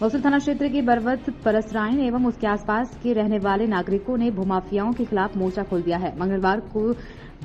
बक्सर थाना क्षेत्र के बरवत परसराइन एवं उसके आसपास के रहने वाले नागरिकों ने भूमाफियाओं के खिलाफ मोर्चा खोल दिया है। मंगलवार को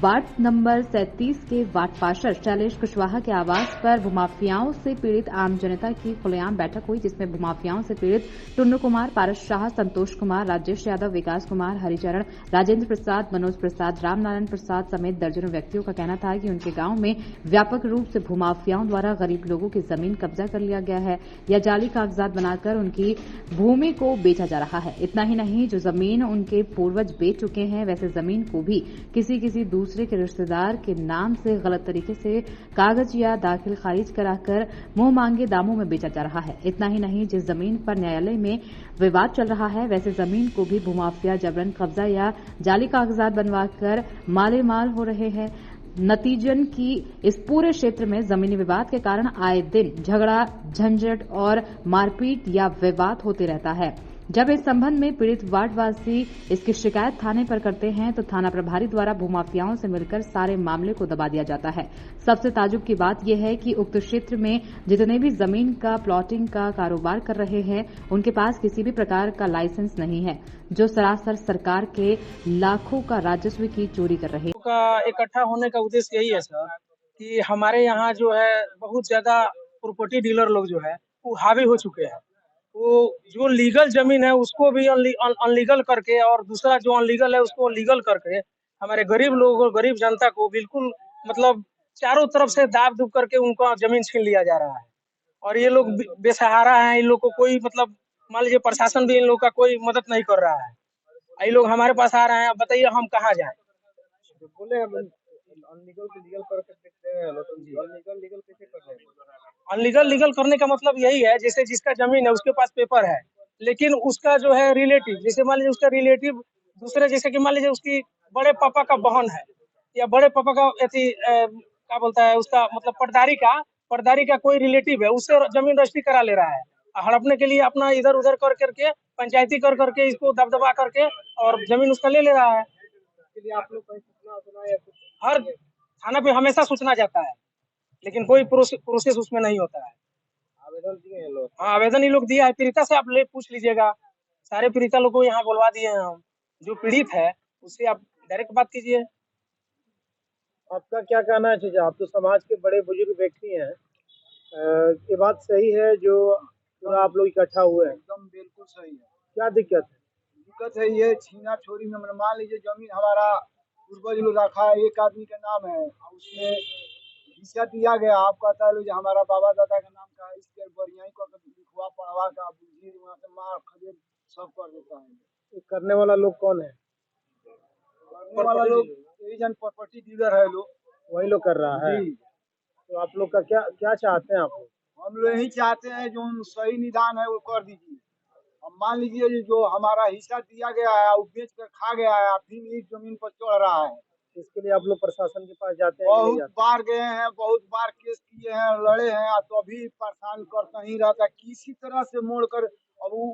वार्ड नंबर 37 के वार्ड पार्षद शैलेश कुशवाहा के आवास पर भूमाफियाओं से पीड़ित आम जनता की खुलेआम बैठक हुई, जिसमें भूमाफियाओं से पीड़ित टुन्नू कुमार, पारस शाह, संतोष कुमार, राजेश यादव, विकास कुमार, हरिचरण, राजेंद्र प्रसाद, मनोज प्रसाद, रामनारायण प्रसाद समेत दर्जनों व्यक्तियों का कहना था कि उनके गांव में व्यापक रूप से भूमाफियाओं द्वारा गरीब लोगों की जमीन कब्जा कर लिया गया है या जाली कागजात बनाकर उनकी भूमि को बेचा जा रहा है। इतना ही नहीं, जो जमीन उनके पूर्वज बेच चुके हैं वैसे जमीन को भी किसी दूसरे के रिश्तेदार के नाम से गलत तरीके से कागज या दाखिल खारिज कराकर मुंह मांगे दामों में बेचा जा रहा है। इतना ही नहीं, जिस जमीन पर न्यायालय में विवाद चल रहा है वैसे जमीन को भी भूमाफिया जबरन कब्जा या जाली कागजात बनवाकर माले माल हो रहे हैं। नतीजन की इस पूरे क्षेत्र में जमीनी विवाद के कारण आए दिन झगड़ा, झंझट और मारपीट या विवाद होते रहता है। जब इस संबंध में पीड़ित वार्डवासी इसकी शिकायत थाने पर करते हैं तो थाना प्रभारी द्वारा भूमाफियाओं से मिलकर सारे मामले को दबा दिया जाता है। सबसे ताजुब की बात यह है कि उक्त क्षेत्र में जितने भी जमीन का प्लॉटिंग का कारोबार कर रहे हैं उनके पास किसी भी प्रकार का लाइसेंस नहीं है, जो सरासर सरकार के लाखों का राजस्व की चोरी कर रहे हैं। का इकट्ठा होने का उद्देश्य यही है सर कि हमारे यहाँ जो है बहुत ज्यादा प्रॉपर्टी डीलर लोग जो है वो हावी हो चुके हैं। वो जो लीगल जमीन है उसको भी अनलीगल करके और दूसरा जो अनलीगल है उसको लीगल करके हमारे गरीब लोगों, गरीब जनता को बिल्कुल मतलब चारों तरफ से दाब दुब करके उनका जमीन छीन लिया जा रहा है। और ये लोग बेसहारा हैं, इन लोग को कोई मतलब मान लीजिए प्रशासन भी इन लोग का कोई मदद नहीं कर रहा है। ये लोग हमारे पास आ रहे हैं, बताइए हम कहाँ जाएं? बोले अनलीगल को लीगल कर सकते हैं, अनलीगल लीगल कैसे कर रहे हैं? अनलीगल लीगल करने का मतलब यही है, जैसे जिसका जमीन है उसके पास पेपर है, लेकिन उसका जो है रिलेटिव, जैसे मान लीजिए उसका रिलेटिव दूसरे, जैसे कि मान लीजिए उसकी बड़े पापा का बहन है या बड़े पापा का क्या बोलता है उसका मतलब पटदारी का कोई रिलेटिव है, उससे जमीन रजिस्ट्री करा ले रहा है। हड़पने के लिए अपना इधर उधर कर करके पंचायती कर करके इसको दबदबा करके और जमीन उसका ले ले रहा है। इसके लिए आप लोग कहीं सूचना सुना या कुछ? हर थाना पे हमेशा सूचना जाता है, लेकिन कोई प्रोसेस उसमें नहीं होता है। आवेदन दिए हैं लोग? हाँ, आवेदन ये लोग दिया है, पीड़िता से आप ले पूछ लीजिएगा। सारे पीड़िता लोग को यहाँ बुलवा दिए हैं हम। जो पीड़ित है उससे आप डायरेक्ट बात कीजिए। आपका क्या कहना है चाचा? आप तो समाज के बड़े बुजुर्ग व्यक्ति हैं, ये बात सही है जो पूरा आप लोग इकट्ठा हुए हैं? एकदम बिल्कुल सही है। क्या दिक्कत है? दिक्कत है ये छीना छोरी में, मान लीजिए जमीन हमारा पूर्वज लोग रखा है, एक आदमी का नाम है और उसमें हिस्सा दिया गया, आप कहता है जो हमारा बाबा दादा का नाम का है, इसके बढ़िया ही लिखवा पढ़वा का बुद्धि वहाँ से मार खदेड़ सब कर देता है। ये करने वाला लोग कौन है? करने वाला लोग यही जन प्रॉपर्टी डीलर है लोग, वही लोग कर रहा है। जी। तो आप लोग का क्या क्या चाहते हैं आप लोग? हम लोग यही चाहते हैं जो सही निदान है वो कर दीजिए। अब मान लीजिए जो हमारा हिस्सा दिया गया है वो बेच कर खा गया है, फिर इस जमीन पर चढ़ रहा है। इसके लिए आप लोग प्रशासन के पास जाते हैं कि नहीं बहुत जाते? बार गए हैं, बहुत बार केस किए हैं, लड़े हैं, तो अभी परेशान करता ही रहता है किसी तरह से मोड़ कर। अब वो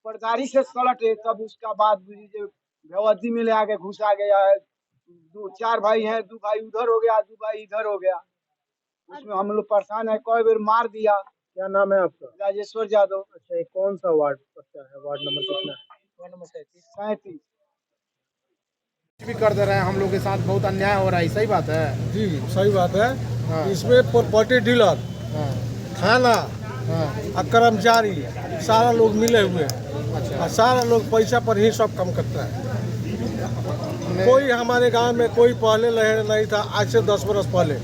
पटदारी से सलटे तब उसका बाद लीजिए व्यवस्थी में ले आके घुसा गया है। दो चार भाई हैं, दो भाई उधर हो गया, दो भाई इधर हो गया, उसमें हम लोग परेशान है। कई बार मार दिया। क्या नाम है आपका? राजेश्वर यादव। अच्छा, ये कौन सा वार्ड पड़ता है? वार्ड नंबर कितना है? Ward number 37। भी कर दे रहे हैं, हम लोग के साथ बहुत अन्याय हो रहा है, सही बात है? जी सही बात है। हाँ। इसमें प्रॉपर्टी डीलर, हाँ, थाना हाँ, और कर्मचारी सारा लोग मिले हुए हैं अच्छा। और सारा लोग पैसा पर ही सब काम करता है। कोई हमारे गांव में कोई पहले लहर नहीं था, आज से 10 बरस पहले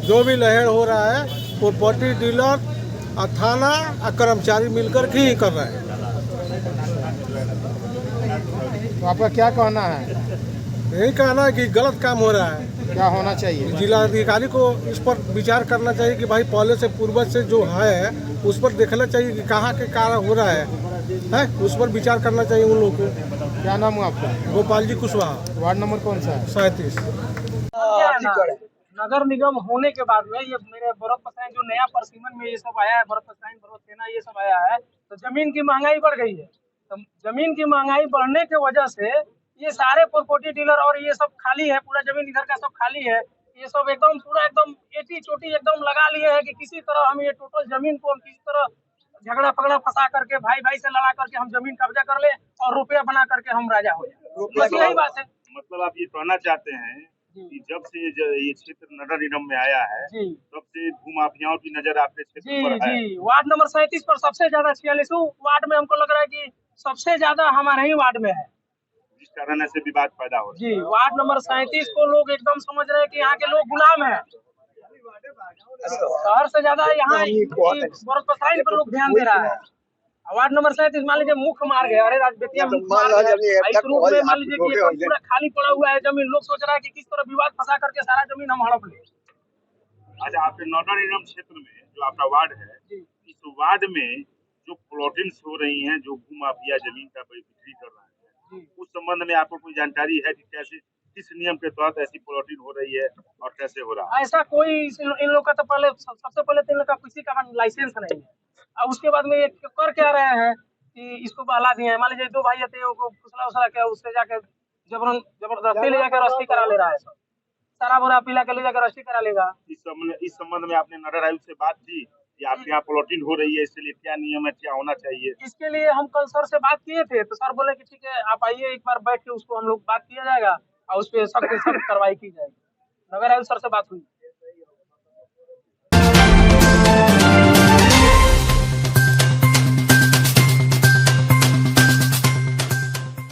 जो भी लहर हो रहा है प्रॉपर्टी डीलर और थाना और कर्मचारी मिलकर के ही कर रहे हैं। तो आपका क्या कहना है? यही कहना है कि गलत काम हो रहा है। क्या होना चाहिए? जिलाधिकारी को इस पर विचार करना चाहिए कि भाई पहले से पूर्वज से जो है उस पर देखना चाहिए कि कहाँ के कारण हो रहा है, उस पर विचार करना चाहिए उन लोगों को। क्या नाम है आपका? गोपाल जी कुशवाहा, वार्ड नंबर कौन सा है? 37। नगर निगम होने के बाद में ये मेरे बरौत पसाइन जो नया परसिमन में ये सब आया है, बरौत पसाइन, बरौत सेना, ये सब आया है, तो जमीन की महंगाई बढ़ गई है। तो जमीन की महंगाई बढ़ने की वजह से ये सारे प्रॉपर्टी डीलर और ये सब खाली है, पूरा जमीन इधर का सब खाली है। ये सब एकदम पूरा एकदम एटी चोटी एकदम लगा लिए हैं कि किसी तरह हम ये टोटल जमीन को हम किसी तरह झगड़ा पगड़ा फंसा करके भाई भाई से लड़ा करके हम जमीन कब्जा कर ले और रुपया बना करके हम राजा हो जाए, बस यही बात है। मतलब आप ये कहना चाहते हैं कि जब से ये क्षेत्र नगर निगम में आया है जी तब से भूमाफियाओं की नजर आपके क्षेत्र जी पर है। जी, वार्ड नंबर 37 पर सबसे ज्यादा 46 वार्ड में हमको लग रहा है कि सबसे ज्यादा हमारे ही वार्ड में है जिस कारण ऐसे विवाद पैदा हो रहा जी। वार्ड नंबर 37 को लोग एकदम समझ रहे हैं कि यहाँ के लोग गुलाम है, शहर से ज्यादा यहाँ बरकसाइन पर लोग ध्यान दे रहा है। वार्ड नंबर 37 मान लीजिए मुख्य मार्ग है, अरे बेतिया मुख्य मार्ग है, इस रूट में मान लीजिए कि एकदम पूरा खाली पड़ा हुआ है जमीन, लोग सोच रहा है कि किस तरह विवाद फंसा करके सारा जमीन हम हड़प ले। है। अच्छा, आपके नगर निगम क्षेत्र में जो आपका वार्ड है, इस वार्ड में जो प्लॉटिंग्स हो रही हैं, जो भूमाफिया जमीन का बिक्री कर रहा है, उस संबंध में आपको कोई जानकारी है कि कैसे किस नियम के तहत ऐसी प्लॉटिंग हो रही है और कैसे हो रहा है? ऐसा कोई इन लोग का तो पहले सबसे पहले तो इन लोग का किसी का लाइसेंस नहीं है, और उसके बाद में ये कर क्या रहे हैं कि इसको बहला दिए हैं। मान लीजिए 2 भाई आते हैं, वो फुसला उसला क्या उससे जाके जबरदस्ती ले जाकर रस्ती करा ले रहा है, सब सारा बुरा पीला के ले जाकर रस्ती करा लेगा। इस संबंध में आपने नगर आयुक्त से बात की कि आपके यहाँ प्लॉटिंग हो रही है, इसके लिए क्या नियम है, क्या होना चाहिए? इसके लिए हम कल सर से बात किए थे, तो सर बोले कि ठीक है आप आइए, एक बार बैठ के उसको हम लोग बात किया जाएगा और उस पर सख्त कार्रवाई की जाएगी। नगर आयुक्त सर से बात हुई।